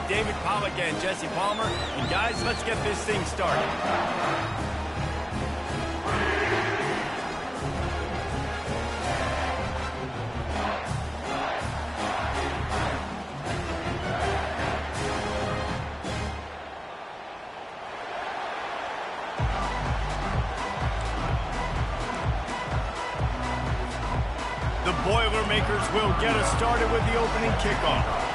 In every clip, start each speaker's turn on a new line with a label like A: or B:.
A: David Pollock and Jesse Palmer. And guys, let's get this thing started. The Boilermakers will get us started with the opening kickoff.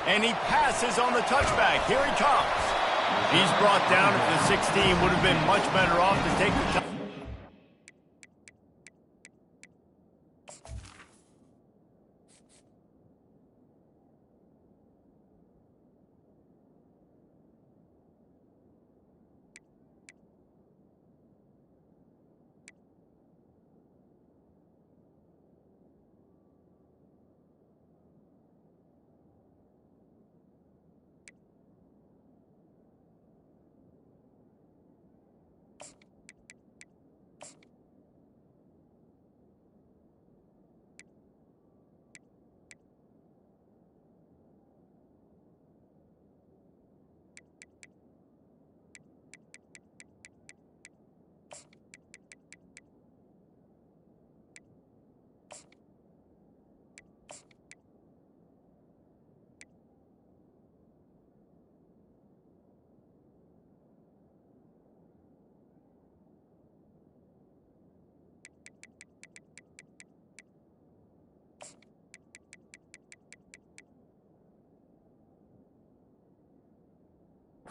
A: And he passes on the touchback. Here he comes. He's brought down at the 16. Would have been much better off to take the touchback.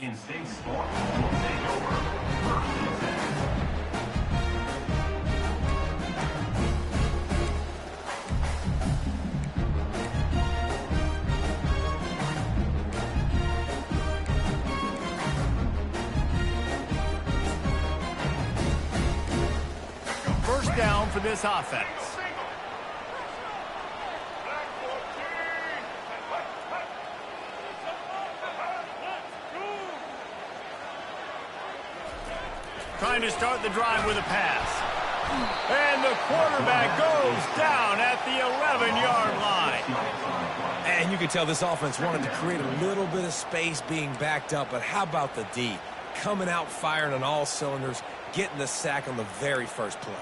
B: Instinct Sports will take over first and 10.
A: First down for this offense. Trying to start the drive with a pass. And the quarterback goes down at the 11-yard line.
C: And you can tell this offense wanted to create a little bit of space being backed up, but how about the D? Coming out firing on all cylinders, getting the sack on the very first play.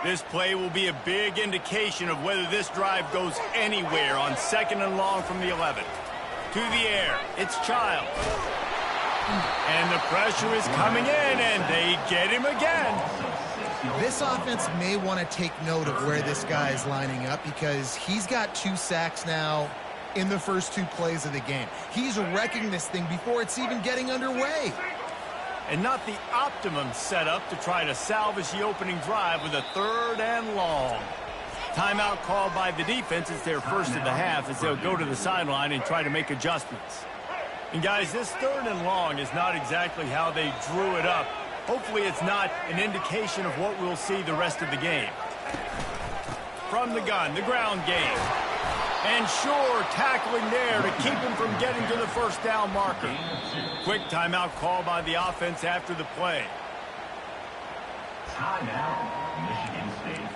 A: This play will be a big indication of whether this drive goes anywhere on 2nd and long from the 11. To the air, it's Childs. And the pressure is coming in, and they get him again.
D: This offense may want to take note of where this guy is lining up because he's got 2 sacks now in the first 2 plays of the game. He's wrecking this thing before it's even getting underway.
A: And not the optimum setup to try to salvage the opening drive with a 3rd and long. Timeout called by the defense. It's their first of the half as they'll go to the sideline and try to make adjustments. And guys, this 3rd and long is not exactly how they drew it up. Hopefully it's not an indication of what we'll see the rest of the game. From the gun, the ground game. And sure, tackling there to keep him from getting to the first down marker. Quick timeout call by the offense after the play.
B: Timeout, Michigan State.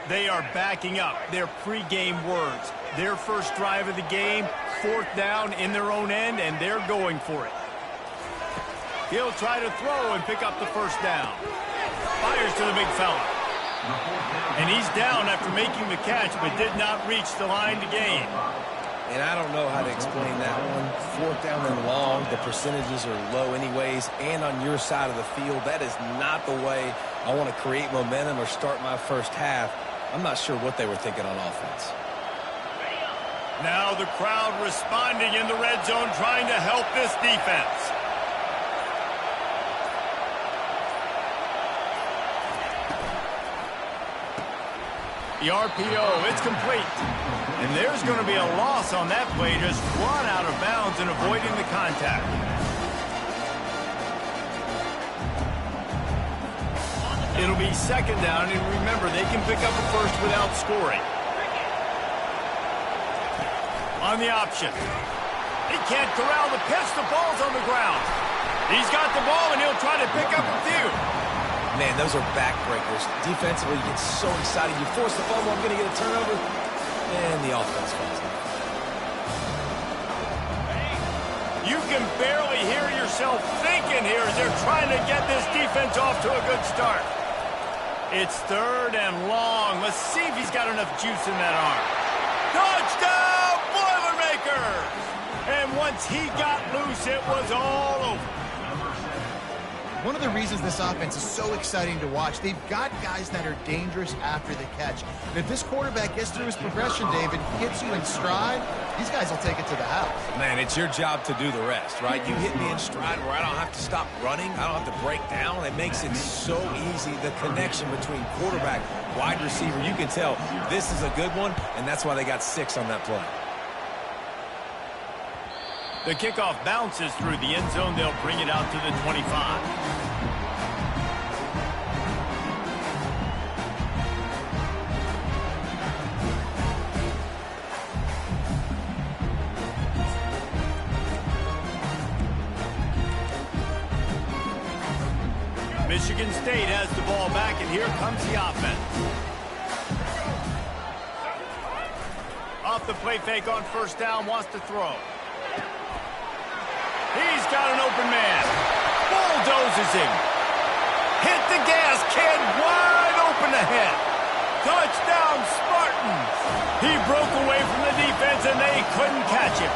A: They are backing up their pregame words. Their first drive of the game, 4th down in their own end, and they're going for it. He'll try to throw and pick up the first down. Fires to the big fella. And he's down after making the catch, but did not reach the line to gain.
C: And I don't know how to explain that one. 4th down and long, the percentages are low anyways, and on your side of the field, that is not the way I want to create momentum or start my first half. I'm not sure what they were thinking on offense.
A: Now the crowd responding in the red zone, trying to help this defense. The RPO, it's complete. And there's going to be a loss on that play, just run out of bounds and avoiding the contact. It'll be 2nd down, and remember, they can pick up a first without scoring. On the option. He can't corral the pitch. The ball's on the ground. He's got the ball, and he'll try to pick up a few.
C: Man, those are backbreakers. Defensively, you get so excited. You force the fumble, I'm going to get a turnover, and the offense falls down.
A: You can barely hear yourself thinking here as they're trying to get this defense off to a good start. It's 3rd and long. Let's see if he's got enough juice in that arm. Touchdown, Boilermakers! And once he got loose, it was all over.
D: One of the reasons this offense is so exciting to watch, they've got guys that are dangerous after the catch. And if this quarterback gets through his progression, David, gets you in stride, these guys will take it to the house.
C: Man, it's your job to do the rest, right? You hit me in stride where I don't have to stop running. I don't have to break down. It makes it so easy. The connection between quarterback, wide receiver, you can tell this is a good one, and that's why they got 6 on that play.
A: The kickoff bounces through the end zone. They'll bring it out to the 25. Michigan State has the ball back, and here comes the offense. Off the play fake on first down, wants to throw. He's got an open man. Bulldozes him. Hit the gas, kid. Wide open ahead. Touchdown, Spartans. He broke away from the defense, and they couldn't catch him.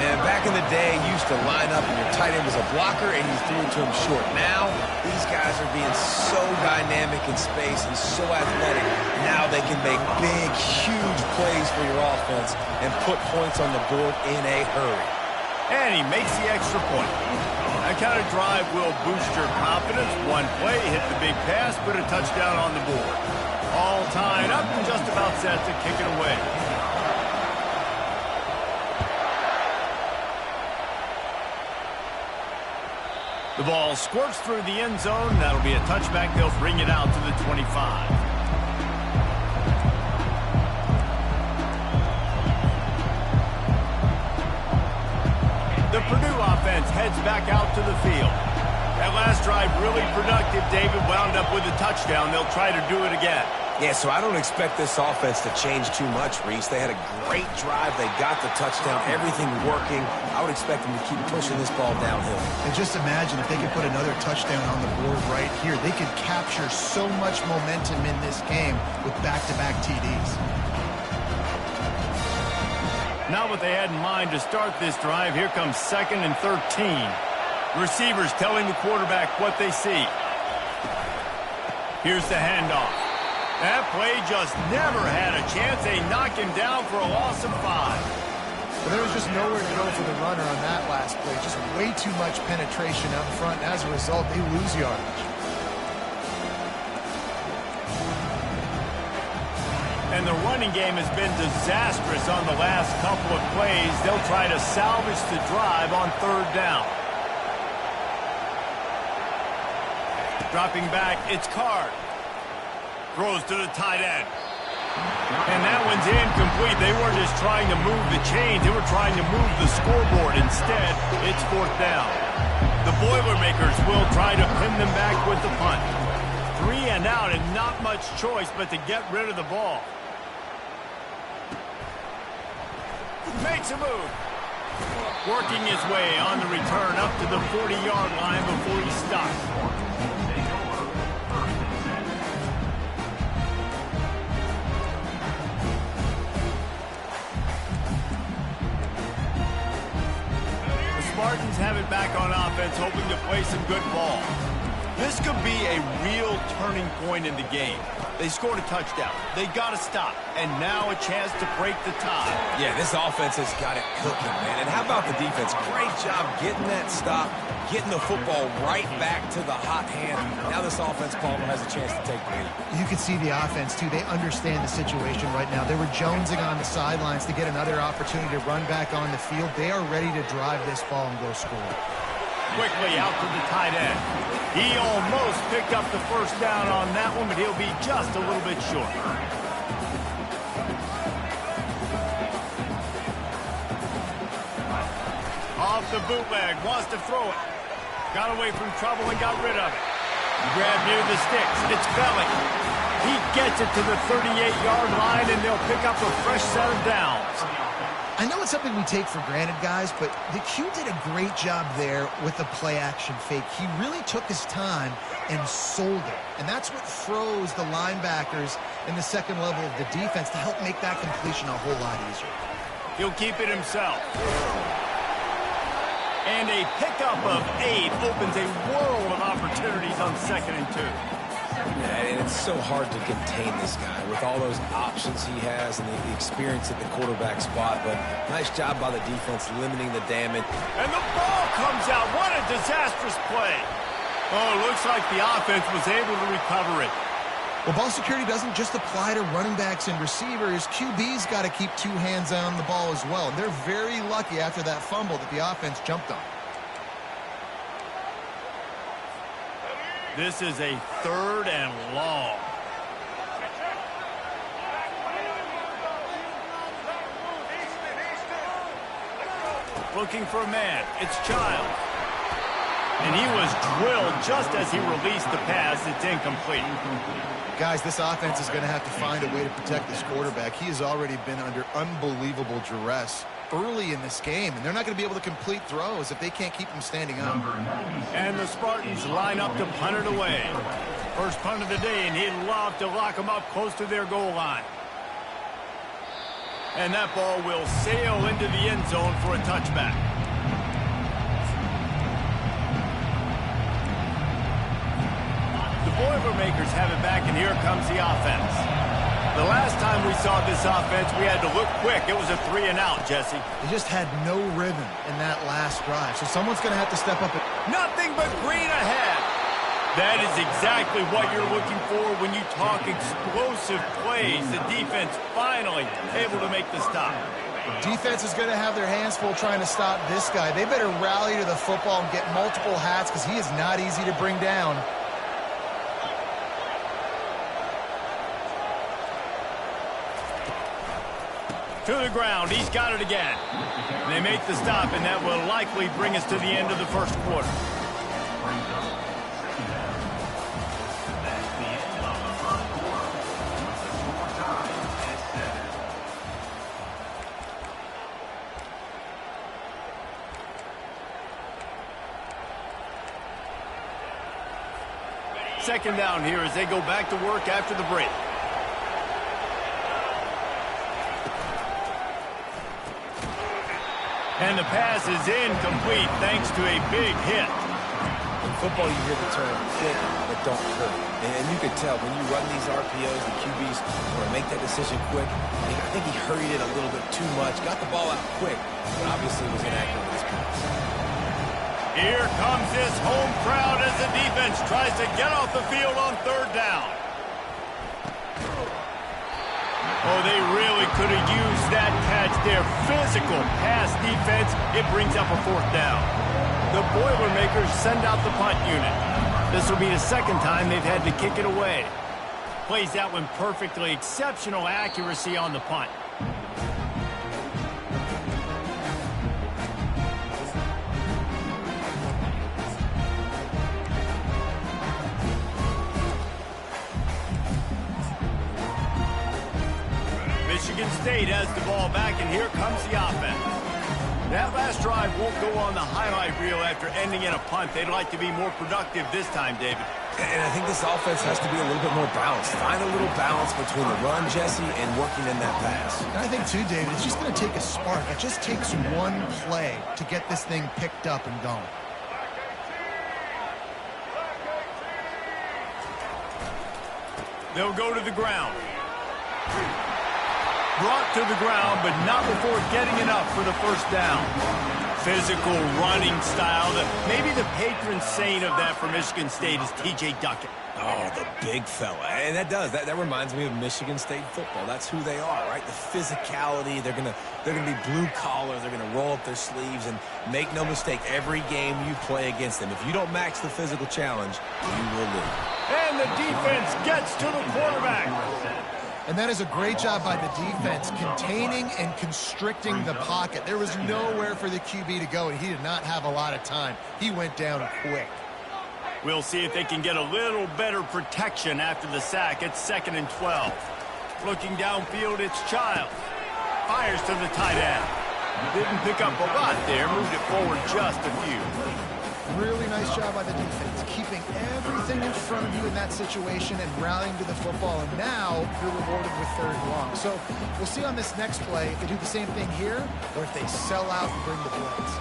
C: And back in the day, you used to line up, and your tight end was a blocker, and you threw it to him short. Now, these guys are being so dynamic in space and so athletic. Now they can make big, huge plays for your offense and put points on the board in a hurry.
A: And he makes the extra point. That kind of drive will boost your confidence. One play, hit the big pass, put a touchdown on the board. All tied up and just about set to kick it away. The ball squirts through the end zone. That'll be a touchback. They'll bring it out to the 25. The Purdue offense heads back out to the field. That last drive really productive. David wound up with a touchdown. They'll try to do it again.
C: Yeah, so I don't expect this offense to change too much, Reese. They had a great drive. They got the touchdown. Everything working. I would expect them to keep pushing this ball downhill.
D: And just imagine if they could put another touchdown on the board right here. They could capture so much momentum in this game with back-to-back TDs.
A: Not what they had in mind to start this drive. Here comes 2nd and 13. Receivers telling the quarterback what they see. Here's the handoff. That play just never had a chance. They knock him down for a loss of 5.
D: But there was just nowhere to go for the runner on that last play. Just way too much penetration up front. As a result, they lose yardage.
A: And the running game has been disastrous on the last couple of plays. They'll try to salvage the drive on 3rd down. Dropping back, it's Card. Throws to the tight end. And that one's incomplete. They weren't just trying to move the chains. They were trying to move the scoreboard. Instead, it's 4th down. The Boilermakers will try to pin them back with the punt. 3 and out, and not much choice but to get rid of the ball. Makes a move. Working his way on the return up to the 40-yard line before he stops. The Spartans have it back on offense, hoping to play some good ball. This could be a real turning point in the game. They scored a touchdown. They got to stop. And now a chance to break the tie.
C: Yeah, this offense has got it cooking, man. And how about the defense? Great job getting that stop, getting the football right back to the hot hand. Now this offense, Palmer, has a chance to take the lead.
D: You can see the offense, too. They understand the situation right now. They were jonesing on the sidelines to get another opportunity to run back on the field. They are ready to drive this ball and go score.
A: Quickly out to the tight end. He almost picked up the first down on that one, but he'll be just a little bit short. off the bootleg, wants to throw it. Got away from trouble and got rid of it. Grab near the sticks. It's Belly. He gets it to the 38-yard line, and they'll pick up a fresh set of downs.
D: I know it's something we take for granted, guys, but the Q did a great job there with the play-action fake. He really took his time and sold it. And that's what froze the linebackers in the second level of the defense to help make that completion a whole lot easier.
A: He'll keep it himself. And a pickup of 8 opens a world of opportunities on 2nd and 2.
C: Yeah, and it's so hard to contain this guy with all those options he has and the experience at the quarterback spot. But nice job by the defense limiting the damage.
A: And the ball comes out. What a disastrous play. Oh, looks like the offense was able to recover it.
D: Well, ball security doesn't just apply to running backs and receivers. QB's got to keep 2 hands on the ball as well. And they're very lucky after that fumble that the offense jumped on.
A: This is a 3rd and long. Looking for a man. It's Child. And he was drilled just as he released the pass. It's incomplete.
D: Guys, this offense is going to have to find a way to protect this quarterback. He has already been under unbelievable duress early in this game, and they're not going to be able to complete throws if they can't keep him standing up.
A: And the Spartans line up to punt it away. First punt of the day, and he'd love to lock them up close to their goal line. And that ball will sail into the end zone for a touchback. The Boilermakers have it back, and here comes the offense. The last time we saw this offense, we had to look quick. It was a 3-and-out, Jesse.
D: They just had no rhythm in that last drive, so someone's going to have to step up.
A: Nothing but green ahead. That is exactly what you're looking for when you talk explosive plays. The defense finally able to make the stop.
D: Defense is going to have their hands full trying to stop this guy. They better rally to the football and get multiple hats because he is not easy to bring down.
A: To the ground. He's got it again. And they make the stop, and that will likely bring us to the end of the first quarter.
B: That's the end of the first quarter. The score time is
A: 7. 2nd down here as they go back to work after the break. And the pass is incomplete thanks to a big hit.
C: In football, you hear the term hit, but don't hurt. And you could tell when you run these RPOs, the QBs want to make that decision quick. I think he hurried it a little bit too much, got the ball out quick, but obviously was inaccurate with his pass.
A: Here comes this home crowd as the defense tries to get off the field on 3rd down. Oh, they really could have used that catch. Their physical pass defense, it brings up a 4th down. The Boilermakers send out the punt unit. This will be the 2nd time they've had to kick it away. Plays that one perfectly. Exceptional accuracy on the punt. Michigan State has the ball back, and here comes the offense. That last drive won't go on the highlight reel after ending in a punt. They'd like to be more productive this time, David.
C: And I think this offense has to be a little bit more balanced. Find a little balance between the run, Jesse, and working in that pass.
D: And I think, too, David, it's just going to take a spark. It just takes one play to get this thing picked up and going.
A: They'll go to the ground. Brought to the ground, but not before getting enough for the 1st down. Physical running style. Maybe the patron saint of that for Michigan State is T.J. Duckett.
C: Oh, the big fella. And that reminds me of Michigan State football. That's who they are, right? The physicality. They're gonna be blue collar. They're gonna roll up their sleeves, and make no mistake, every game you play against them, if you don't match the physical challenge, you will lose.
A: And the defense gets to the quarterback.
D: And that is a great job by the defense, containing and constricting the pocket. There was nowhere for the QB to go, and he did not have a lot of time. He went down quick.
A: We'll see if they can get a little better protection after the sack. It's 2nd and 12. Looking downfield, it's Childs. Fires to the tight end. Didn't pick up a lot there, moved it forward just a few.
D: Really nice job by the defense, keeping everything in front of you in that situation and rallying to the football. And now you're rewarded with 3rd and long. So we'll see on this next play if they do the same thing here or if they sell out and bring the blitz.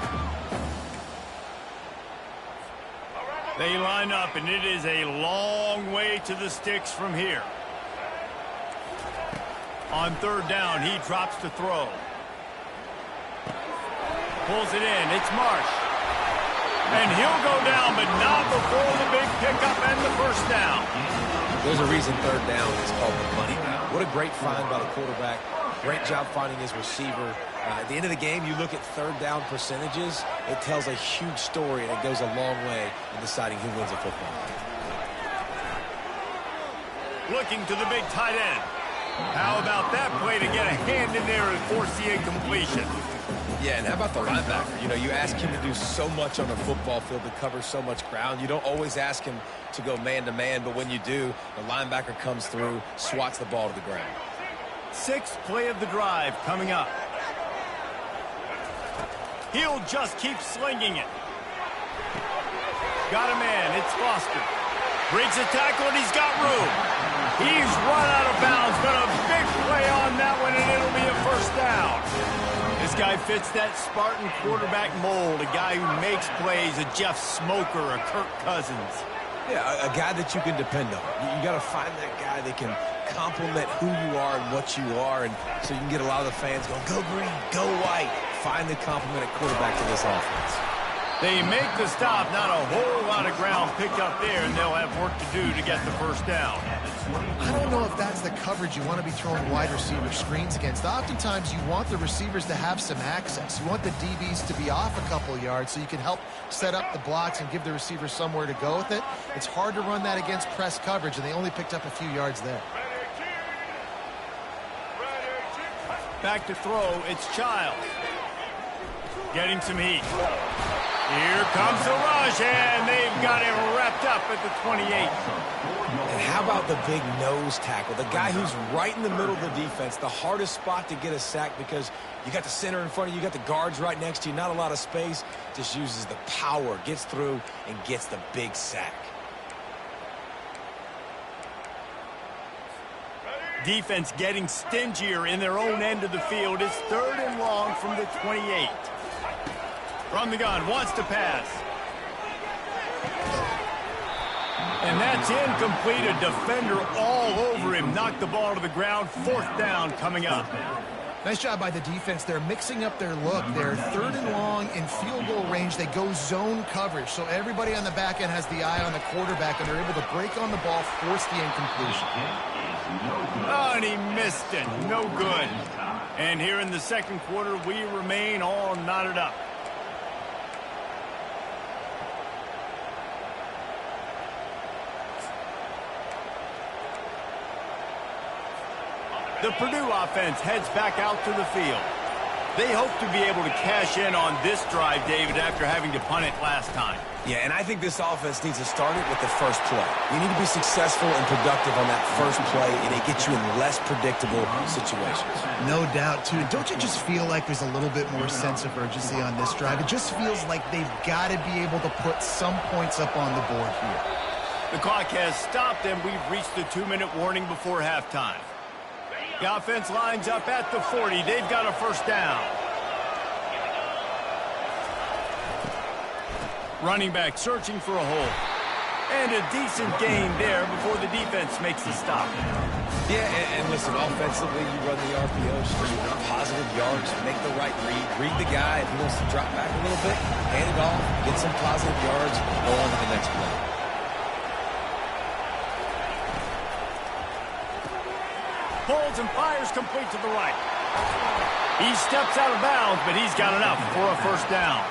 A: They line up, and it is a long way to the sticks from here. On 3rd down, he drops to throw. Pulls it in. It's Marsh. And he'll go down, but not before the big pickup and the 1st down.
C: There's a reason 3rd down is called the money down. What a great find by the quarterback. Great job finding his receiver. At the end of the game, you look at 3rd down percentages. It tells a huge story, and it goes a long way in deciding who wins a football game.
A: Looking to the big tight end. How about that play to get a hand in there and force the incompletion?
C: Yeah, and how about the linebacker? You know, you ask him to do so much on a football field, to cover so much ground. You don't always ask him to go man-to-man, but when you do, the linebacker comes through, swats the ball to the ground.
A: 6th play of the drive coming up. He'll just keep slinging it. Got a man. It's Foster. Breaks a tackle, and he's got room. He's run out of bounds, but a big play on that one, and it'll be a 1st down. This guy fits that Spartan quarterback mold, a guy who makes plays, a Jeff Smoker, a Kirk Cousins.
C: Yeah, a guy that you can depend on. You got to find that guy that can complement who you are and what you are, and so you can get a lot of the fans going, go green, go white. Find the complement at quarterback to this offense.
A: They make the stop, not a whole lot of ground picked up there, and they'll have work to do to get the 1st down.
D: I don't know if that's the coverage you want to be throwing wide receiver screens against. Oftentimes, you want the receivers to have some access. You want the DBs to be off a couple yards so you can help set up the blocks and give the receivers somewhere to go with it. It's hard to run that against press coverage, and they only picked up a few yards there.
A: Back to throw, it's Childs. Getting some heat. Here comes the rush, and they've got him wrapped up at the 28.
C: And how about the big nose tackle? The guy who's right in the middle of the defense, the hardest spot to get a sack because you got the center in front of you, you got the guards right next to you, not a lot of space. Just uses the power, gets through, and gets the big sack.
A: Defense getting stingier in their own end of the field. It's 3rd and long from the 28. From the gun, wants to pass. And that's incomplete. A defender all over him. Knocked the ball to the ground. 4th down coming up.
D: Nice job by the defense. They're mixing up their look. They're 3rd and long in field goal range. They go zone coverage. So everybody on the back end has the eye on the quarterback, and they're able to break on the ball, force the incompletion.
A: Oh, and he missed it. No good. And here in the 2nd quarter, we remain all knotted up. The Purdue offense heads back out to the field. They hope to be able to cash in on this drive, David, after having to punt it last time.
C: Yeah, and I think this offense needs to start it with the first play. You need to be successful and productive on that first play, and it gets you in less predictable situations.
D: No doubt, too. Don't you just feel like there's a little bit more sense of urgency on this drive? It just feels like they've got to be able to put some points up on the board here.
A: The clock has stopped, and we've reached the 2-minute warning before halftime. The offense lines up at the 40. They've got a 1st down. Running back searching for a hole. And a decent gain there before the defense makes the stop.
C: Yeah, and listen, offensively, you run the RPOs, you want positive yards, make the right read the guy. If he wants to drop back a little bit, hand it off, get some positive yards, go on to the next play.
A: Pulls and fires complete to the right. He steps out of bounds, but he's got enough for a first down.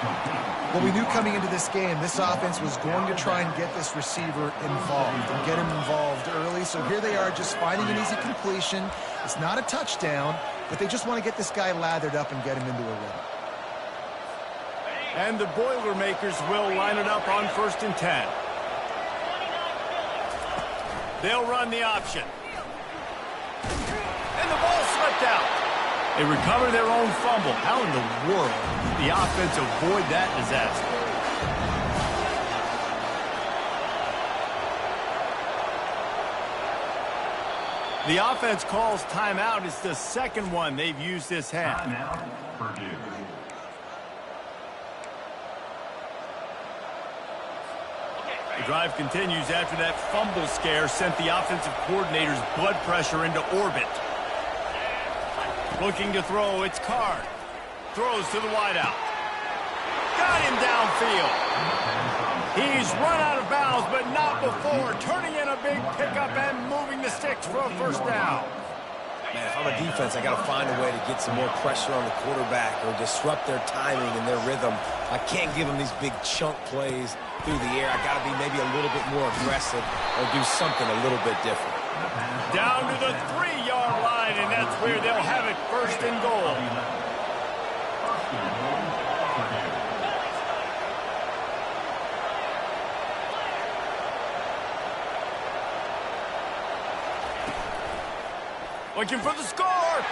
D: Well, we knew coming into this game, this offense was going to try and get this receiver involved and get him involved early. So here they are just finding an easy completion. It's not a touchdown, but they just want to get this guy lathered up and get him into a rhythm.
A: And the Boilermakers will line it up on 1st and 10. They'll run the option. And the ball slipped out. They recover their own fumble. How in the world did the offense avoid that disaster? The offense calls timeout. It's the second one they've used this half.
B: Timeout, Purdue.
A: The drive continues after that fumble scare sent the offensive coordinator's blood pressure into orbit. Looking to throw, it's Card. Throws to the wideout. Got him downfield. He's run out of bounds, but not before. Turning in a big pickup and moving the sticks for a first down.
C: Man, if I'm a defense, I got to find a way to get some more pressure on the quarterback or disrupt their timing and their rhythm. I can't give them these big chunk plays through the air. I got to be maybe a little bit more aggressive or do something a little bit different.
A: Down to the 3-yard line, and that's where they'll have it, 1st and goal. Looking for the score.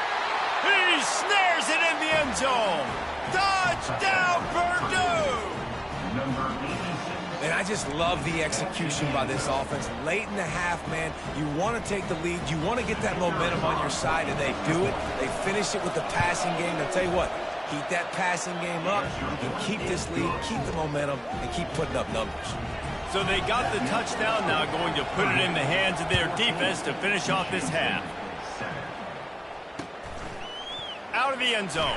A: He snares it in the end zone. Touchdown, Purdue!
C: And I just love the execution by this offense. Late in the half, man, you want to take the lead. You want to get that momentum on your side, and they do it. They finish it with the passing game. I'll tell you what, keep that passing game up and keep this lead, keep the momentum, and keep putting up numbers.
A: So they got the touchdown, now going to put it in the hands of their defense to finish off this half. Out of the end zone.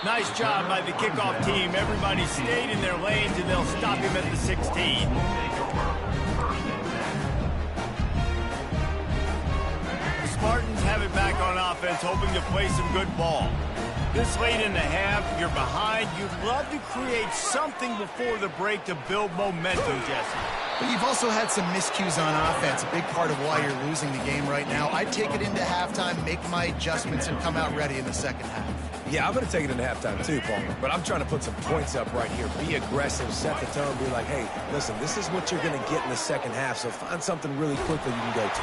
A: Nice job by the kickoff team. Everybody stayed in their lanes, and they'll stop him at the 16. The Spartans have it back on offense, hoping to play some good ball. This late in the half, you're behind. You'd love to create something before the break to build momentum, Jesse.
D: But you've also had some miscues on offense, a big part of why you're losing the game right now. I'd take it into halftime, make my adjustments, and come out ready in the second half.
C: Yeah, I'm going to take it into halftime too, Palmer. But I'm trying to put some points up right here. Be aggressive, set the tone, be like, hey, listen, this is what you're going to get in the second half, so find something really quickly you can go to.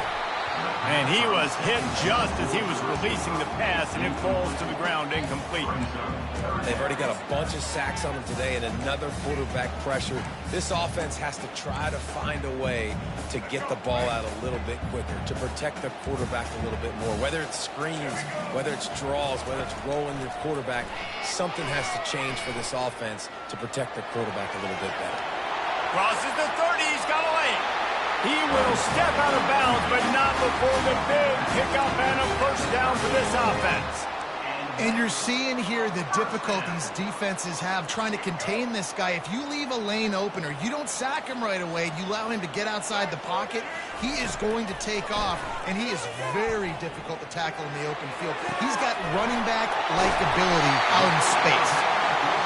A: And he was hit just as he was releasing the pass, and it falls to the ground incomplete.
C: They've already got a bunch of sacks on them today and another quarterback pressure. This offense has to try to find a way to get the ball out a little bit quicker, to protect the quarterback a little bit more. Whether it's screens, whether it's draws, whether it's rolling your quarterback, something has to change for this offense to protect the quarterback a little bit better.
A: Crosses the 30, he's got a lane. He will step out of bounds, but not before the big pickup and a first down for this offense.
D: And you're seeing here the difficulties defenses have trying to contain this guy. If you leave a lane open or you don't sack him right away, you allow him to get outside the pocket, he is going to take off, and he is very difficult to tackle in the open field. He's got running back-like ability out in space.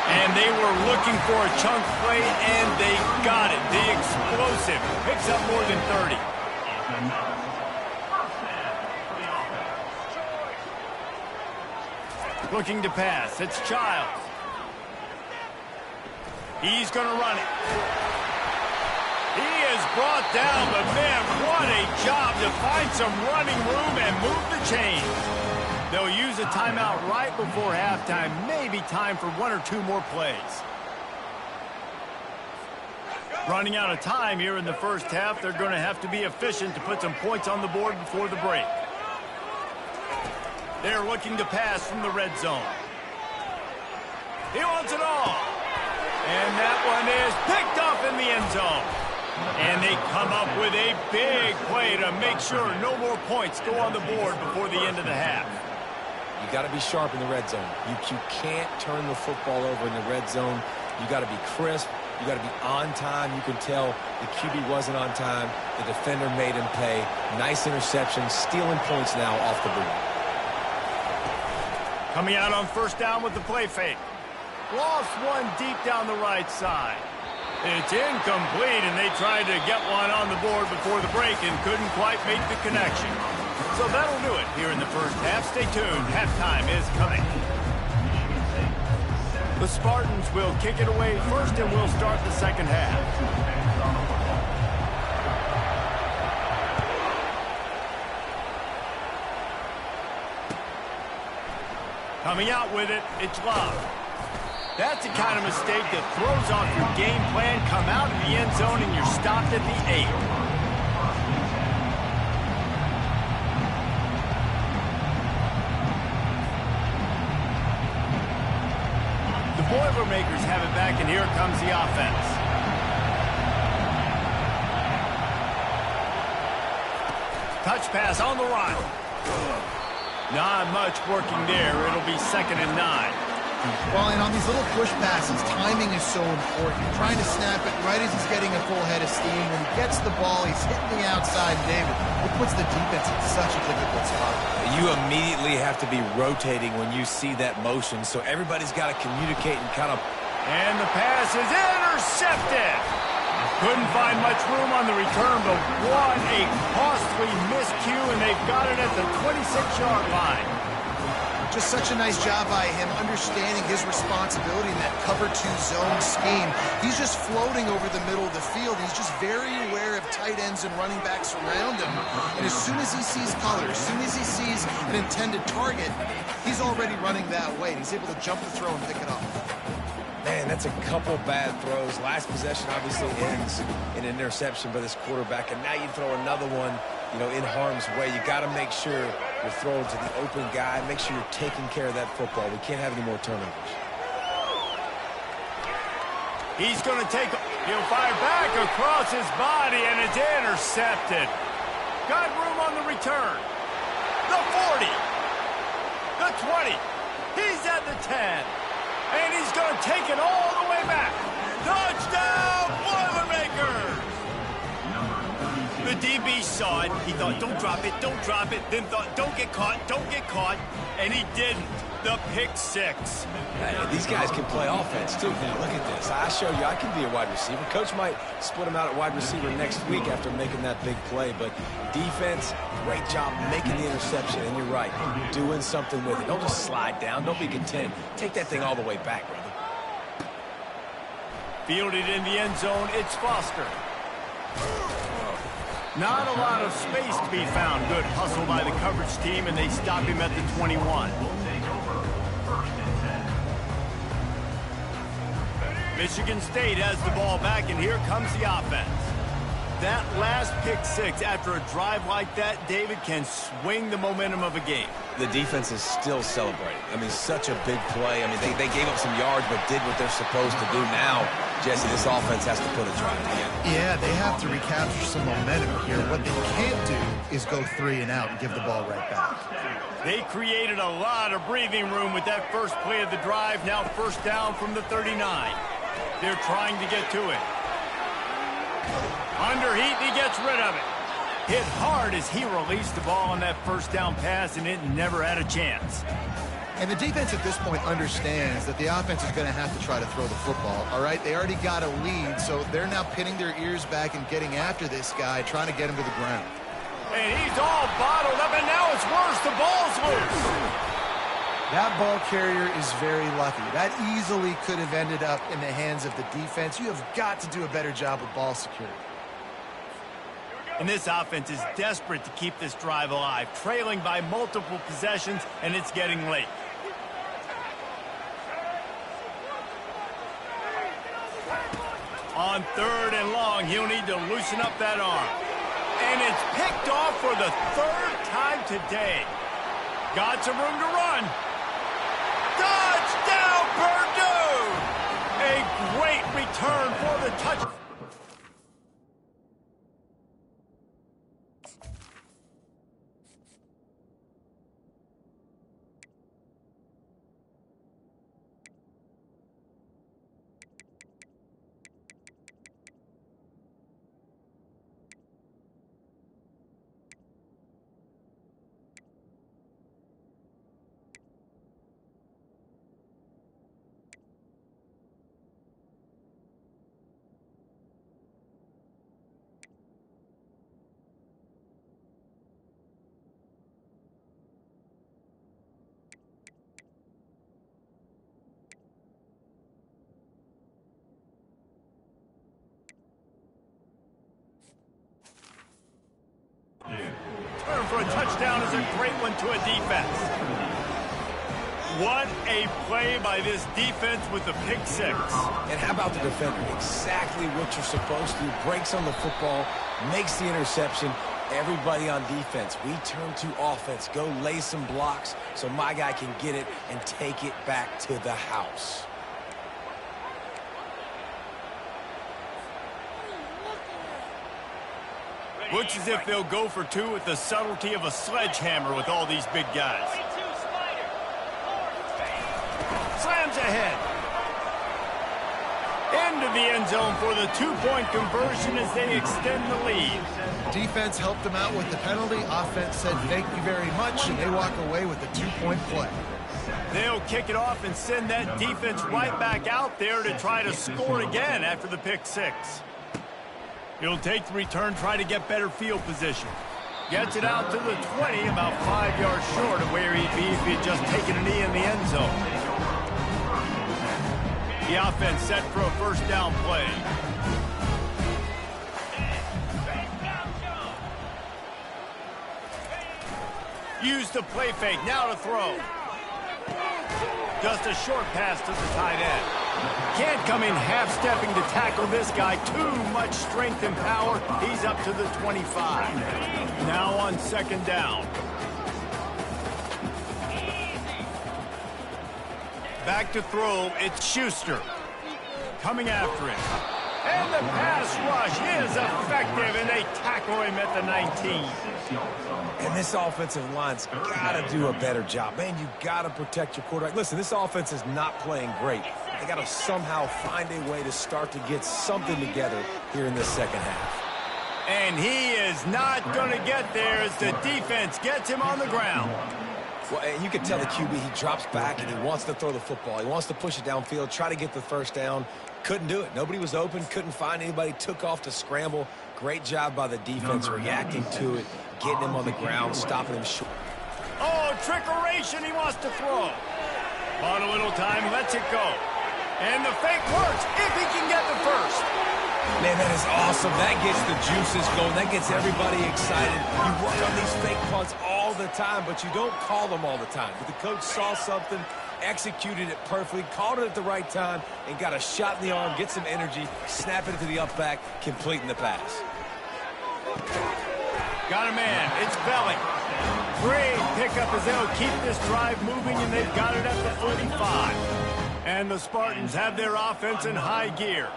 A: And they were looking for a chunk play, and they got it. The explosive picks up more than 30. Looking to pass. It's Childs. He's going to run it. He is brought down, but man, what a job to find some running room and move the chains. They'll use a timeout right before halftime. Maybe time for one or two more plays. Running out of time here in the first half. They're going to have to be efficient to put some points on the board before the break. They're looking to pass from the red zone. He wants it all. And that one is picked up in the end zone. And they come up with a big play to make sure no more points go on the board before the end of the half.
C: You got to be sharp in the red zone. You can't turn the football over in the red zone. You got to be crisp. You got to be on time. You can tell the QB wasn't on time. The defender made him pay. Nice interception, stealing points now off the board.
A: Coming out on first down with the play fake. Lost one deep down the right side. It's incomplete, and they tried to get one on the board before the break and couldn't quite make the connection. So that'll do it here in the first half. Stay tuned. Halftime is coming. The Spartans will kick it away first, and we'll start the second half. Coming out with it, it's Love. That's the kind of mistake that throws off your game plan. Come out of the end zone and you're stopped at the 8. The Boilermakers have it back, and here comes the offense. Touch pass on the run. Not much working there. It'll be 2nd and 9.
D: Well, and on these little push passes, timing is so important. Trying to snap it right as he's getting a full head of steam. When he gets the ball, he's hitting the outside, David. It puts the defense in such a difficult spot.
C: You immediately have to be rotating when you see that motion, so everybody's got to communicate and kind of...
A: And the pass is intercepted. Couldn't find much room on the return, but what a costly miscue, and they've got it at the 26-yard line.
D: Just such a nice job by him understanding his responsibility in that cover 2 zone scheme. He's just floating over the middle of the field. He's just very aware of tight ends and running backs around him. And as soon as he sees color, as soon as he sees an intended target, he's already running that way. He's able to jump the throw and pick it up.
C: Man, that's a couple bad throws. Last possession obviously ends in an interception by this quarterback, and now you throw another one, you know, in harm's way. You got to make sure you're throwing to the open guy. Make sure you're taking care of that football. We can't have any more turnovers.
A: He's going to he'll fire back across his body, and it's intercepted. Got room on the return. The 40. The 20. He's at the 10. And he's going to take it all the way back. Touchdown, Boilermakers! The DB saw it. He thought, don't drop it, don't drop it. Then thought, don't get caught. And he didn't. The pick 6.
C: Hey, these guys can play offense, too. Now, look at this. I show you I can be a wide receiver. Coach might split him out at wide receiver next week after making that big play. But defense, great job making the interception. And you're right, doing something with it. Don't just slide down. Don't be content. Take that thing all the way back, brother.
A: Fielded in the end zone, it's Foster. Not a lot of space to be found. Good hustle by the coverage team, and they stop him at the 21. Michigan State has the ball back, and here comes the offense. That last pick 6 after a drive like that, David, can swing the momentum of a game.
C: The defense is still celebrating. I mean, such a big play. I mean, they gave up some yards but did what they're supposed to do. Now, Jesse, this offense has to put a drive together.
D: Yeah, they have to recapture some momentum here. What they can't do is go 3 and out and give the ball right back.
A: They created a lot of breathing room with that first play of the drive. Now first down from the 39. They're trying to get to it. Under heat, and he gets rid of it. Hit hard as he released the ball on that first down pass, and it never had a chance.
D: And the defense at this point understands that the offense is going to have to try to throw the football, all right? They already got a lead, so they're now pinning their ears back and getting after this guy, trying to get him to the ground.
A: And he's all bottled up, and now it's worse. The ball's loose.
D: That ball carrier is very lucky. That easily could have ended up in the hands of the defense. You have got to do a better job with ball security.
A: And this offense is desperate to keep this drive alive, trailing by multiple possessions, and it's getting late. On 3rd and long, he'll need to loosen up that arm. And it's picked off for the 3rd time today. Got some room to run. Touchdown, Purdue! A great return for the touchdown. down is a great one to a defense. What a play by this defense with the pick six.
C: And how about the defender? Exactly what you're supposed to do. Breaks on the football, makes the interception. Everybody on defense, we turn to offense. Go lay some blocks so my guy can get it and take it back to the house.
A: Looks as if they'll go for two with the subtlety of a sledgehammer with all these big guys. Slams ahead. Into the end zone for the two-point conversion as they extend the lead.
D: Defense helped them out with the penalty. Offense said thank you very much, and they walk away with a two-point play.
A: They'll kick it off and send that defense right back out there to try to score again after the pick six. He'll take the return, try to get better field position. Gets it out to the 20, about 5 yards short of where he'd be if he'd just taken a knee in the end zone. The offense set for a first down play. Use the play fake, now to throw. Just a short pass to the tight end. Can't come in half-stepping to tackle this guy. Too much strength and power. He's up to the 25. Now on second down. Back to throw, it's Schuster. Coming after him. And the pass rush is effective, and they tackle him at the 19.
C: And this offensive line's got to do a better job. Man, you got to protect your quarterback. Listen, this offense is not playing great. They got to somehow find a way to start to get something together here in this second half.
A: And he is not going to get there as the defense gets him on the ground.
C: Well, and you can tell the QB, he drops back and he wants to throw the football. He wants to push it downfield, try to get the first down. Couldn't do it. Nobody was open, couldn't find anybody, took off to scramble. Great job by the defense reacting to it, getting him on the ground, stopping him short.
A: Oh, trickeration, he wants to throw. Bought a little time, lets it go. And the fake works if he can get the first.
C: Man, that is awesome. That gets the juices going. That gets everybody excited. You work on these fake punts all the time, but you don't call them all the time. But the coach saw something, executed it perfectly, called it at the right time, and got a shot in the arm, get some energy, snap it to the up back, completing the pass.
A: Got a man. It's Belling. Great pickup as they'll keep this drive moving, and they've got it at the 45. And the Spartans have their offense in high gear.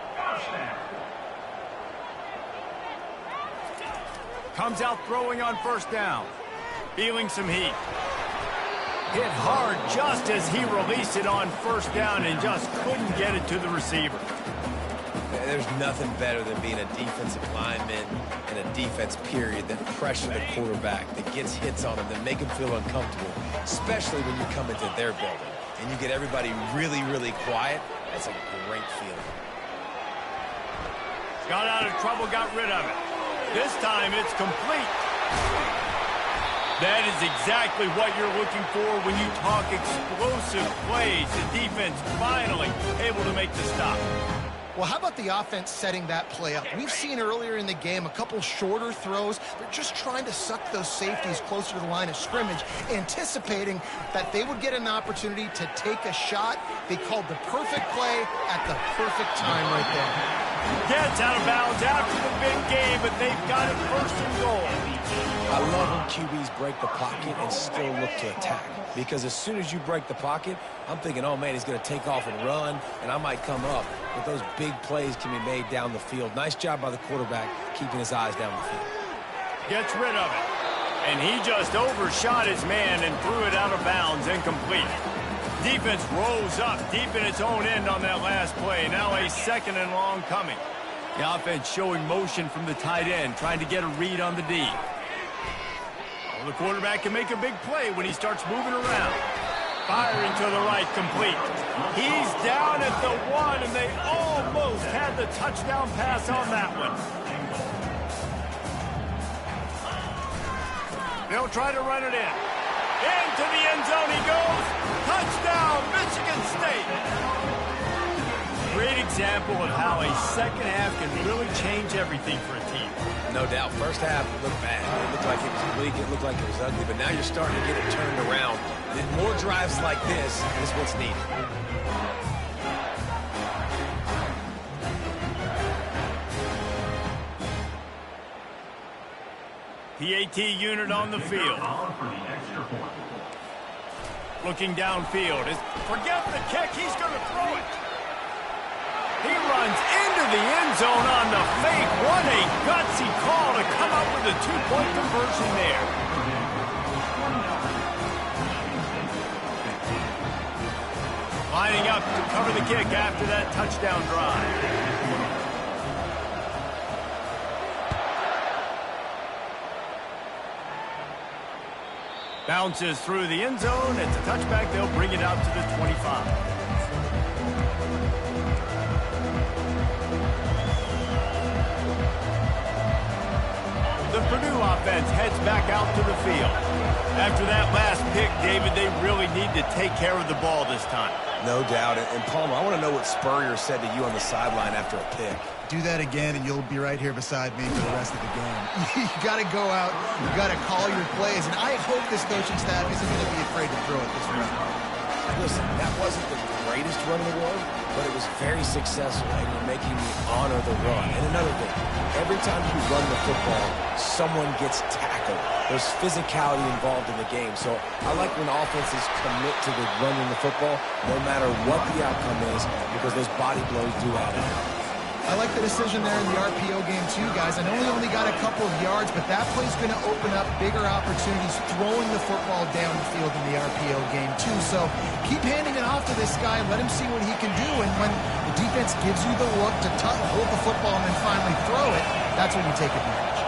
A: Comes out throwing on first down. Feeling some heat. Hit hard just as he released it on first down and just couldn't get it to the receiver.
C: There's nothing better than being a defensive lineman and a defense period that pressure the quarterback, that gets hits on him, that make him feel uncomfortable, especially when you come into their building and you get everybody really, really quiet. That's a great feeling.
A: Got out of trouble, got rid of it. This time it's complete. That is exactly what you're looking for when you talk explosive plays. The defense finally able to make the stop.
D: Well, how about the offense setting that play up? We've seen earlier in the game a couple shorter throws. They're just trying to suck those safeties closer to the line of scrimmage, anticipating that they would get an opportunity to take a shot. They called the perfect play at the perfect time right there.
A: Gets out of bounds after the big game, but they've got it first and goal.
C: I love when QBs break the pocket and still look to attack. Because as soon as you break the pocket, I'm thinking, oh, man, he's going to take off and run, and I might come up. But those big plays can be made down the field. Nice job by the quarterback keeping his eyes down the field.
A: Gets rid of it. And he just overshot his man and threw it out of bounds, incomplete. Defense rolls up deep in its own end on that last play. Now a second and long coming. The offense showing motion from the tight end, trying to get a read on the D. Well, the quarterback can make a big play when he starts moving around. Firing to the right, complete. He's down at the 1, and they almost had the touchdown pass on that one. They'll try to run it in. Into the end zone he goes. Touchdown, Michigan State. 3 great example of how a second half can really change everything for a team.
C: No doubt. First half looked bad. It looked like it was weak. It looked like it was ugly. But now you're starting to get it turned around. And more drives like this is what's needed.
A: PAT unit on the field. Looking downfield. Forget the kick. He's going to throw it. He runs into the end zone on the fake. What a gutsy call to come up with a two-point conversion there. Lining up to cover the kick after that touchdown drive. Bounces through the end zone. It's a touchback. They'll bring it out to the 25. The Purdue offense heads back out to the field. After that last pick, David, they really need to take care of the ball this time.
C: No doubt. And Palmer, I want to know what Spurrier said to you on the sideline after a pick.
D: Do that again, and you'll be right here beside me for the rest of the game. You got to go out. You got to call your plays, and I hope this coaching staff isn't going to be afraid to throw it this run.
C: Listen, that wasn't the greatest run in the world, but it was very successful, and you're making me honor the run. And another thing, every time you run the football, someone gets tackled. There's physicality involved in the game. So I like when offenses commit to the running the football, no matter what the outcome is, because those body blows do add up.
D: I like the decision there in the RPO game too, guys. I know he only got a couple of yards, but that play's going to open up bigger opportunities throwing the football down the field in the RPO game too. So keep handing it off to this guy. Let him see what he can do. And when the defense gives you the look to hold the football and then finally throw it, that's when you take advantage.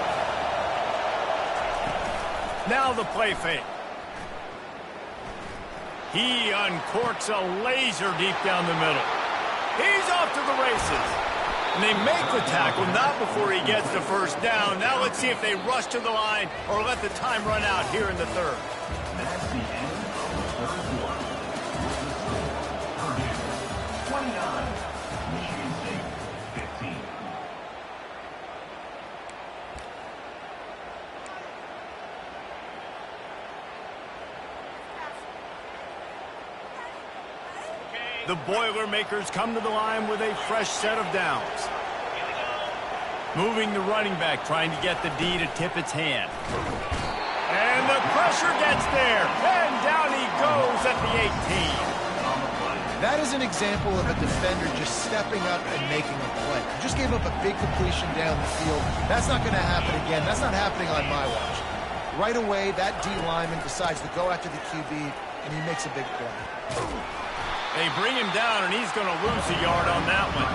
A: Now the play fake. He uncorks a laser deep down the middle. He's off to the races. And they make the tackle, not before he gets the first down. Now let's see if they rush to the line or let the time run out here in the third.
B: That's the end of the third quarter. Purdue 29, Michigan State 15.
A: The Boilermakers come to the line with a fresh set of downs. Moving the running back, trying to get the D to tip its hand. And the pressure gets there. And down he goes at the 18.
D: That is an example of a defender just stepping up and making a play. Just gave up a big completion down the field. That's not going to happen again. That's not happening on my watch. Right away, that D lineman decides to go after the QB, and he makes a big play.
A: They bring him down, and he's going to lose a yard on that one.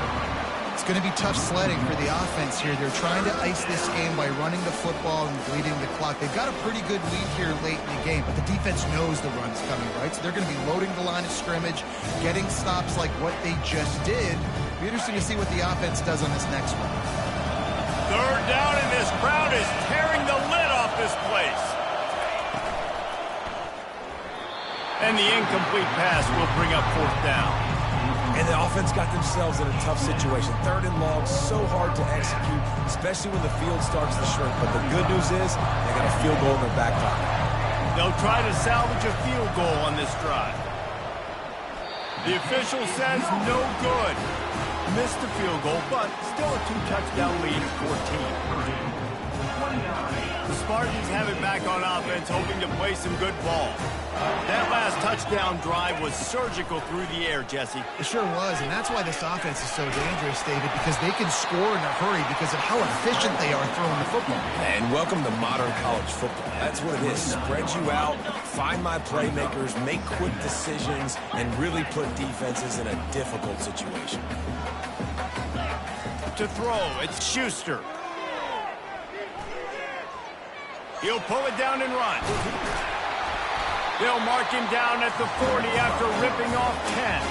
D: It's going to be tough sledding for the offense here. They're trying to ice this game by running the football and bleeding the clock. They've got a pretty good lead here late in the game, but the defense knows the run's coming, right? So they're going to be loading the line of scrimmage, getting stops like what they just did. Be interesting to see what the offense does on this next one.
A: Third down, and this crowd is tearing the lid off this place. And the incomplete pass will bring up fourth down.
C: And the offense got themselves in a tough situation. Third and long, so hard to execute, especially when the field starts to shrink. But the good news is they got a field goal in their back pocket.
A: They'll try to salvage a field goal on this drive. The official says no good. Missed the field goal, but still a two-touchdown lead at 14. The Spartans have it back on offense, hoping to play some good ball. That last touchdown drive was surgical through the air, Jesse.
D: It sure was, and that's why this offense is so dangerous, David, because they can score in a hurry because of how efficient they are throwing the football.
C: And welcome to modern college football. That's what it is. Spread you out, find my playmakers, make quick decisions, and really put defenses in a difficult situation.
A: To throw, it's Schuster. He'll pull it down and run. They'll mark him down at the 40 after ripping off 10.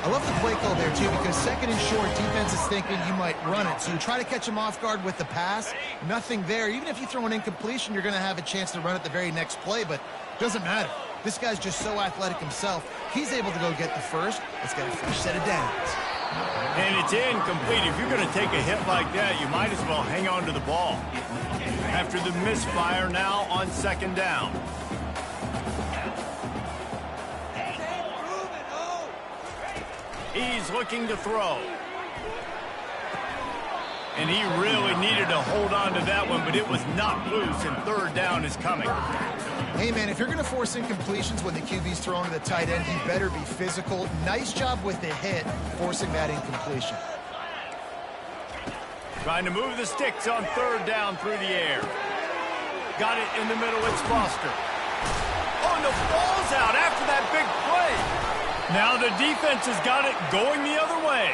D: I love the play call there, too, because second and short, defense is thinking you might run it. So you try to catch him off guard with the pass. Nothing there. Even if you throw an incompletion, you're going to have a chance to run it the very next play, but it doesn't matter. This guy's just so athletic himself. He's able to go get the first. Let's get a fresh set of downs.
A: And it's incomplete. If you're going to take a hit like that, you might as well hang on to the ball. After the misfire, now on second down. He's looking to throw. And he really needed to hold on to that one, but it was not loose, and third down is coming.
D: Hey, man, if you're going to force incompletions when the QB's throwing to the tight end, he better be physical. Nice job with the hit, forcing that incompletion.
A: Trying to move the sticks on third down through the air. Got it in the middle, it's Foster. Oh, and the ball's out after that big play. Now the defense has got it going the other way.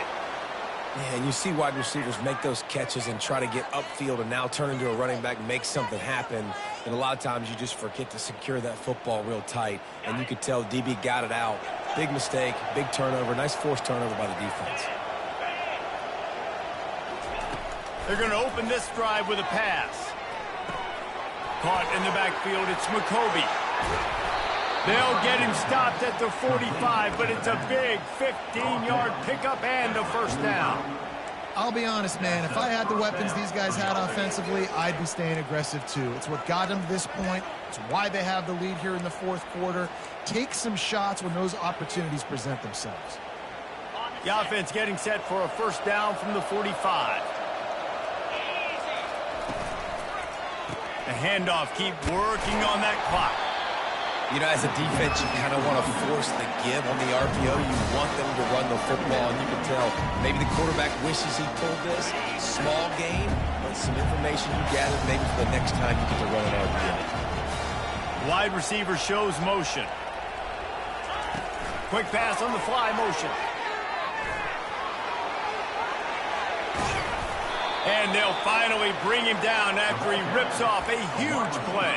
C: Yeah, and you see wide receivers make those catches and try to get upfield and now turn into a running back and make something happen. And a lot of times you just forget to secure that football real tight. And you could tell DB got it out. Big mistake, big turnover, nice forced turnover by the defense.
A: They're going to open this drive with a pass. Caught in the backfield, it's McCoby. They'll get him stopped at the 45, but it's a big 15-yard pickup and a first down.
D: I'll be honest, man, if I had the weapons these guys had offensively, I'd be staying aggressive too. It's what got them to this point. It's why they have the lead here in the fourth quarter. Take some shots when those opportunities present themselves.
A: The offense getting set for a first down from the 45. The handoff, keep working on that clock.
C: You know, as a defense, you kind of want to force the give on the RPO. You want them to run the football, and you can tell maybe the quarterback wishes he pulled this. Small game, but some information you gathered maybe for the next time you get to run an RPO.
A: Wide receiver shows motion. Quick pass on the fly motion. And they'll finally bring him down after he rips off a huge play.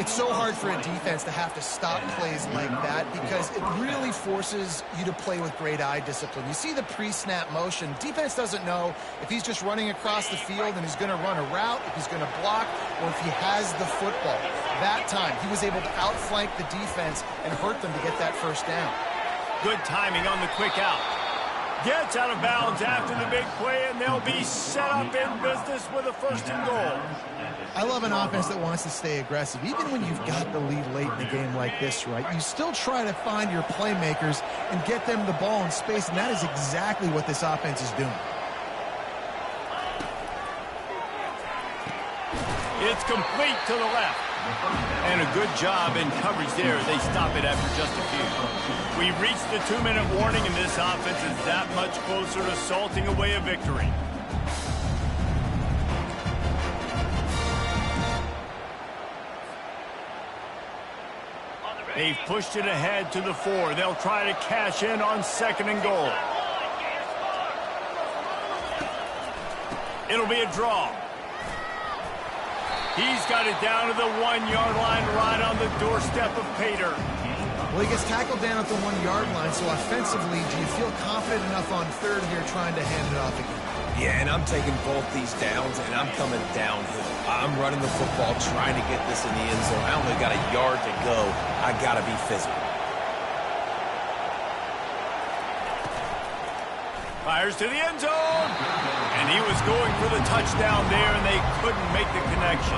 D: It's so hard for a defense to have to stop plays like that because it really forces you to play with great eye discipline. You see the pre-snap motion. Defense doesn't know if he's just running across the field and he's going to run a route, if he's going to block, or if he has the football. That time, he was able to outflank the defense and hurt them to get that first down.
A: Good timing on the quick out. Gets out of bounds after the big play, and they'll be set up in business with a first and goal.
D: I love an offense that wants to stay aggressive. Even when you've got the lead late in the game like this, right, you still try to find your playmakers and get them the ball in space, and that is exactly what this offense is doing.
A: It's complete to the left. And a good job in coverage there. They stop it after just a few. We've reached the 2-minute warning, and this offense is that much closer to salting away a victory. They've pushed it ahead to the 4. They'll try to cash in on second and goal. It'll be a draw. He's got it down to the 1-yard line right on the doorstep of Pater.
D: Well, he gets tackled down at the 1-yard line, so offensively, do you feel confident enough on third here trying to hand it off again?
C: Yeah, and I'm taking both these downs, and I'm coming downhill. I'm running the football, trying to get this in the end zone. I only got a yard to go. I got to be physical.
A: Fires to the end zone. And he was going for the touchdown there, and they couldn't make the connection.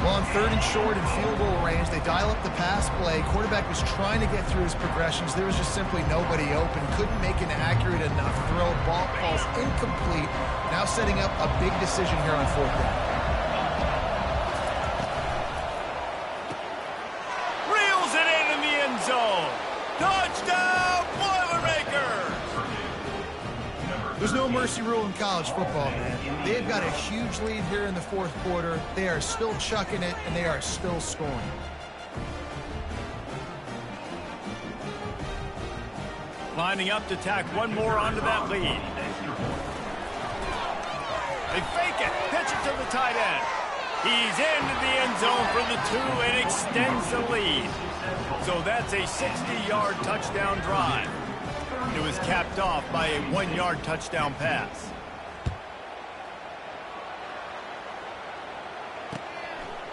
D: Well, on third and short and field goal range, they dial up the pass play. Quarterback was trying to get through his progressions. There was just simply nobody open. Couldn't make an accurate enough throw. Ball falls incomplete. Now setting up a big decision here on fourth down.
A: Reels it in the end zone. Touchdown, Boilermakers!
D: There's no mercy rule in college football, man. They've got a huge lead here in the fourth quarter. They are still chucking it, and they are still scoring.
A: Lining up to tack one more onto that lead. They fake it, pitch it to the tight end. He's into the end zone for the 2 and extends the lead. So that's a 60-yard touchdown drive. It was capped off by a 1-yard touchdown pass.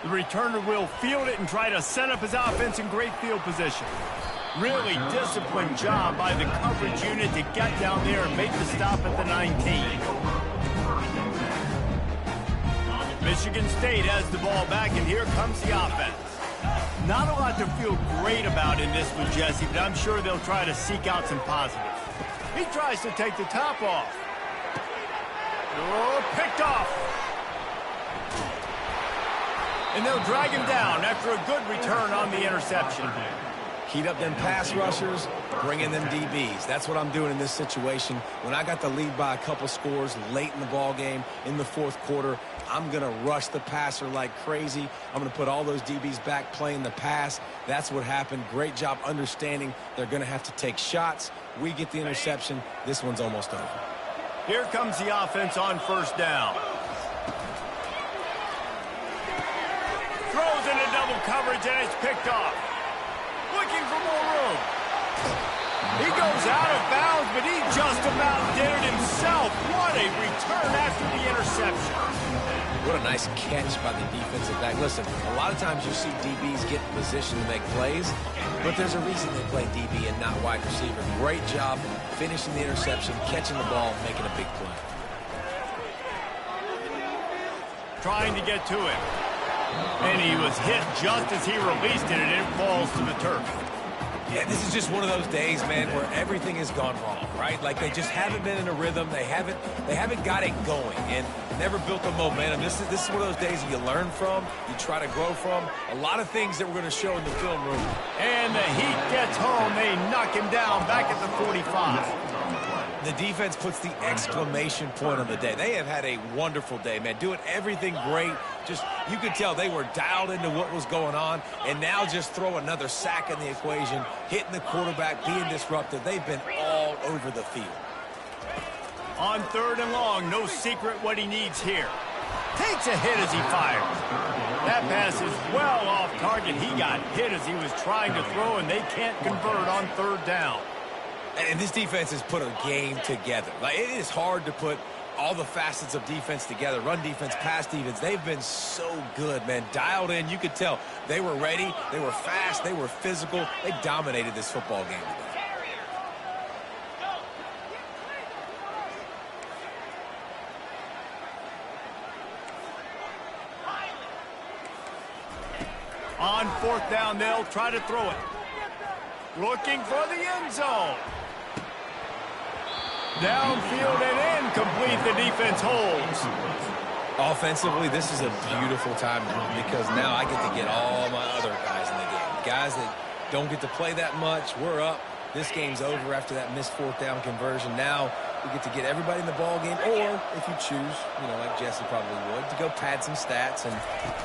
A: The returner will field it and try to set up his offense in great field position. Really disciplined job by the coverage unit to get down there and make the stop at the 19. Michigan State has the ball back, and here comes the offense. Not a lot to feel great about in this one, Jesse, but I'm sure they'll try to seek out some positives. He tries to take the top off. Oh, picked off. And they'll drag him down after a good return on the interception.
C: Heat up them pass rushers, bring in them DBs. That's what I'm doing in this situation. When I got the lead by a couple scores late in the ball game, in the fourth quarter, I'm going to rush the passer like crazy. I'm going to put all those DBs back playing the pass. That's what happened. Great job understanding they're going to have to take shots. We get the interception. This one's almost over.
A: Here comes the offense on first down. Throws into double coverage, and it's picked off. Looking for more room. He goes out of bounds, but he just about did it himself. What a return after the interception.
C: What a nice catch by the defensive back. Listen, a lot of times you see DBs get in position to make plays, but there's a reason they play DB and not wide receiver. Great job finishing the interception, catching the ball, making a big play.
A: Trying to get to it. And he was hit just as he released it, and it falls to the turf.
C: Yeah, this is just one of those days, man, where everything has gone wrong, right? Like they just haven't been in a rhythm. They haven't got it going and never built the momentum. This is one of those days that you learn from, you try to grow from. A lot of things that we're going to show in the film room.
A: And the Heat gets home. They knock him down back at the 45.
C: The defense puts the exclamation point on the day. They have had a wonderful day, man. Doing everything great. Just, you could tell they were dialed into what was going on. And now just throw another sack in the equation, hitting the quarterback, being disruptive. They've been all over the field.
A: On third and long, no secret what he needs here. Takes a hit as he fires. That pass is well off target. He got hit as he was trying to throw, and they can't convert on third down.
C: And this defense has put a game together. Like, it is hard to put all the facets of defense together. Run defense, pass defense. They've been so good, man. Dialed in. You could tell they were ready. They were fast. They were physical. They dominated this football game today.
A: On fourth down, they'll try to throw it. Looking for the end zone. Downfield and incomplete. The defense holds.
C: Offensively, this is a beautiful time because now I get to get all my other guys in the game. Guys that don't get to play that much. We're up. This game's over after that missed fourth down conversion. Now we get to get everybody in the ball game, or if you choose, like Jesse probably would, to go pad some stats and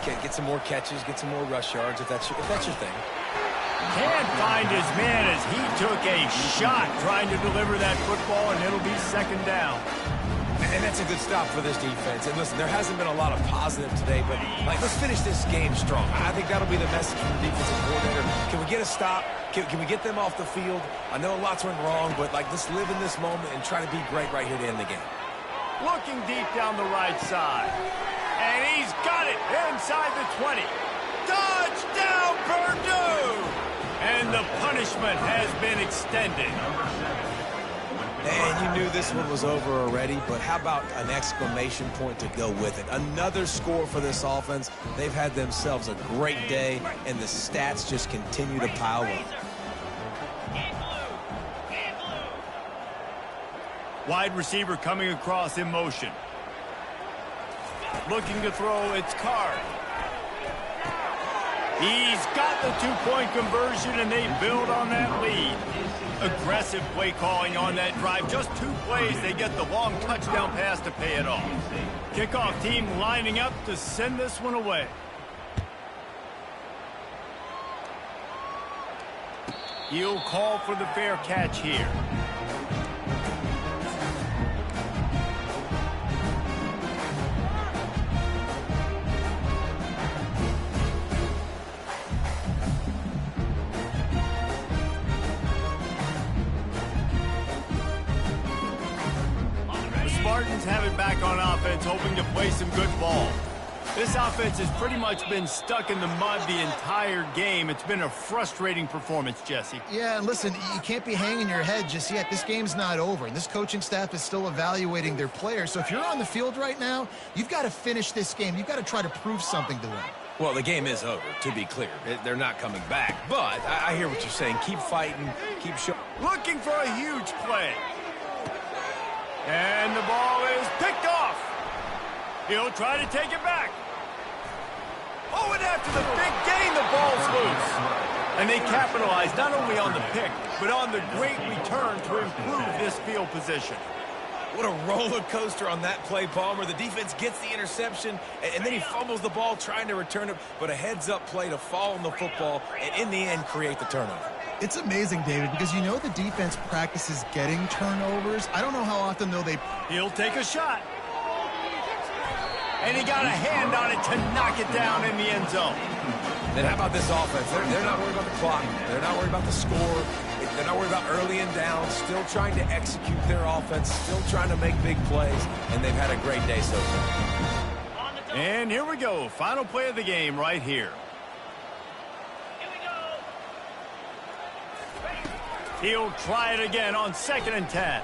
C: get some more catches, get some more rush yards if that's your thing.
A: Can't find his man as he took a shot trying to deliver that football, and it'll be second down.
C: And that's a good stop for this defense. And listen, there hasn't been a lot of positive today, but let's finish this game strong. I think that'll be the message from the defensive coordinator. Can we get a stop? Can we get them off the field? I know lots went wrong, but let's live in this moment and try to be great right here to end the game.
A: Looking deep down the right side. And he's got it inside the 20. Touchdown, Purdue! And the punishment has been extended.
C: And you knew this one was over already, but how about an exclamation point to go with it? Another score for this offense. They've had themselves a great day, and the stats just continue to pile up.
A: Wide receiver coming across in motion. Looking to throw, it's Card. He's got the two-point conversion, and they build on that lead. Aggressive play calling on that drive. Just 2 plays, they get the long touchdown pass to pay it off. Kickoff team lining up to send this one away. He'll call for the fair catch here. Spartans have it back on offense, hoping to play some good ball. This offense has pretty much been stuck in the mud the entire game. It's been a frustrating performance, Jesse.
D: Yeah, and listen, you can't be hanging your head just yet. This game's not over, and this coaching staff is still evaluating their players. So if you're on the field right now, you've got to finish this game. You've got to try to prove something to them.
C: Well, the game is over, to be clear. They're not coming back. But I hear what you're saying. Keep fighting. Keep showing.
A: Looking for a huge play. And the ball is picked off. He'll try to take it back. Oh, and after the big gain, the ball's loose. And they capitalize not only on the pick, but on the great return to improve this field position.
C: What a roller coaster on that play, Palmer. The defense gets the interception, and then he fumbles the ball trying to return it, but a heads-up play to fall on the football and, in the end, create the turnover.
D: It's amazing, David, because you know the defense practices getting turnovers. I don't know how often, though,
A: He'll take a shot. And he got a hand on it to knock it down in the end zone.
C: Then how about this offense? They're not worried about the clock. They're not worried about the score. They're not worried about early and down. Still trying to execute their offense. Still trying to make big plays. And they've had a great day so far.
A: And here we go. Final play of the game right here. He'll try it again on 2nd and 10.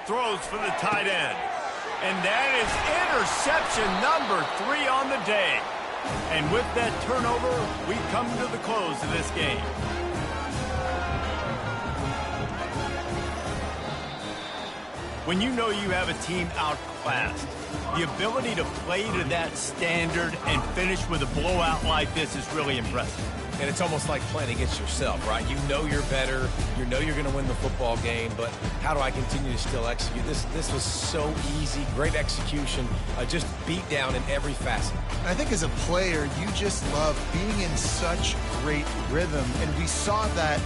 A: Throws for the tight end. And that is interception number 3 on the day. And with that turnover, we come to the close of this game. When you know you have a team outclassed, the ability to play to that standard and finish with a blowout like this is really impressive.
C: And it's almost like playing against yourself, right? You know you're better. You know you're going to win the football game, but how do I continue to still execute? This was so easy. Great execution. Just beat down in every facet.
D: I think as a player, you just love being in such great rhythm, and we saw that